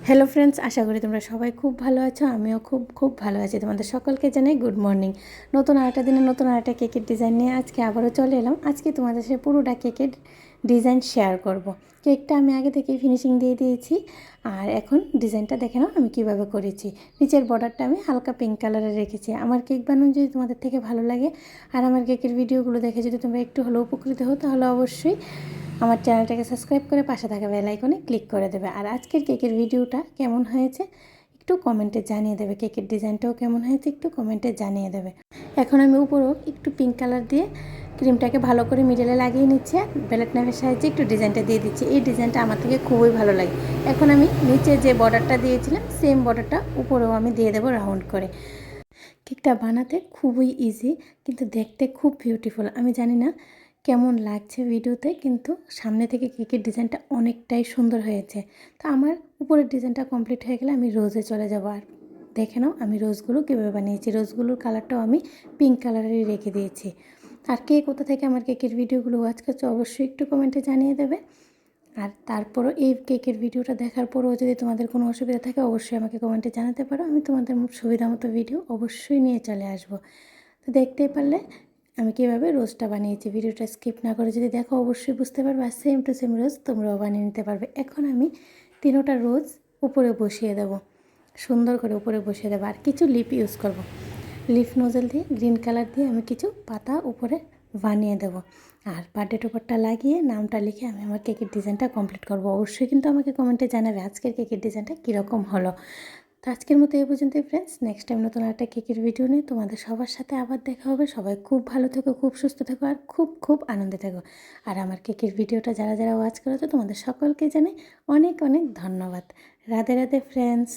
Hello friends, আশা করি তোমরা সবাই খুব ভালো আছো। আমিও খুব ভালো আছি। তোমাদের সকলকে জানাই গুড মর্নিং। নতুন আরেকটা দিনে নতুন আরেকটা কেকের ডিজাইন নিয়ে আজকে আবারও চলে এলাম। আজকে তোমাদের সাথে পুরোটা কেকের ডিজাইন শেয়ার করব। কেকটা আমি আগে থেকেই ফিনিশিং দিয়ে দিয়েছি, আর এখন ডিজাইনটা দেখে নাও আমি কীভাবে করেছি। নিচের বর্ডারটা আমি হালকা পিঙ্ক কালারের রেখেছি। আমার কেক বানানো যদি তোমাদের থেকে ভালো লাগে আর আমার কেকের ভিডিওগুলো দেখে যদি তোমরা একটু হলেও উপকৃত হও, তাহলে অবশ্যই আমার চ্যানেলটাকে সাবস্ক্রাইব করে পাশে থাকা বেল আইকনে ক্লিক করে দেবে। আর আজকের কেকের ভিডিওটা কেমন হয়েছে একটু কমেন্টে জানিয়ে দেবে। কেকের ডিজাইনটাও কেমন হয়েছে একটু কমেন্টে জানিয়ে দেবে। এখন আমি উপরেও একটু পিঙ্ক কালার দিয়ে ক্রিমটাকে ভালো করে মিডলে লাগিয়ে নিচ্ছি, আর বেলেট নাইফের সাহায্যে একটু ডিজাইনটা দিয়ে দিচ্ছি। এই ডিজাইনটা আমার থেকে খুবই ভালো লাগে। এখন আমি নিচে যে বর্ডারটা দিয়েছিলাম সেম বর্ডারটা উপরেও আমি দিয়ে দেবো রাউন্ড করে। কেকটা বানাতে খুবই ইজি, কিন্তু দেখতে খুব বিউটিফুল। আমি জানি না কেমন লাগছে ভিডিওতে, কিন্তু সামনে থেকে কেকের ডিজাইনটা অনেকটাই সুন্দর হয়েছে। তো আমার উপরের ডিজাইনটা কমপ্লিট হয়ে গেলে আমি রোজে চলে যাব। আর দেখে নাও আমি রোজগুলো কীভাবে বানিয়েছি। রোজগুলোর কালারটাও আমি পিঙ্ক কালারেরই রেখে দিয়েছি। আর কে কোথা থেকে আমার কেকের ভিডিওগুলো ওয়াচ করছে অবশ্যই একটু কমেন্টে জানিয়ে দেবে। আর তারপরও এই কেকের ভিডিওটা দেখার পরও যদি তোমাদের কোনো অসুবিধা থাকে অবশ্যই আমাকে কমেন্টে জানাতে পারো। আমি তোমাদের সুবিধা মতো ভিডিও অবশ্যই নিয়ে চলে আসব। তো দেখতেই পারলে আমি কীভাবে রোজটা বানিয়েছি। ভিডিওটা স্কিপ না করে যদি দেখো অবশ্যই বুঝতে পারবে, আর সেম টু সেম রোজ তোমরাও বানিয়ে নিতে পারবে। এখন আমি তিনোটা রোজ উপরে বসিয়ে দেব, সুন্দর করে উপরে বসিয়ে দেবো। আর কিছু লিপ ইউজ করব। লিফ নোজেল দিয়ে গ্রিন কালার দিয়ে আমি কিছু পাতা উপরে বানিয়ে দেবো। আর বার্থডে টোপারটা লাগিয়ে নামটা লিখে আমি আমার কেকের ডিজাইনটা কমপ্লিট করব। অবশ্যই কিন্তু আমাকে কমেন্টে জানাবে আজকের কেকের ডিজাইনটা কীরকম হলো। তো আজকের মতো এই পর্যন্তই ফ্রেন্ডস। নেক্সট টাইম নতুন একটা কেকের ভিডিও নিয়ে তোমাদের সবার সাথে আবার দেখা হবে। সবাই খুব ভালো থেকো, খুব সুস্থ থেকো, আর খুব আনন্দে থেকো। আর আমার কেকের ভিডিওটা যারা ওয়াচ করেছো তোমাদের সকলকে জানাই অনেক ধন্যবাদ। রাধে রাধে ফ্রেন্ডস।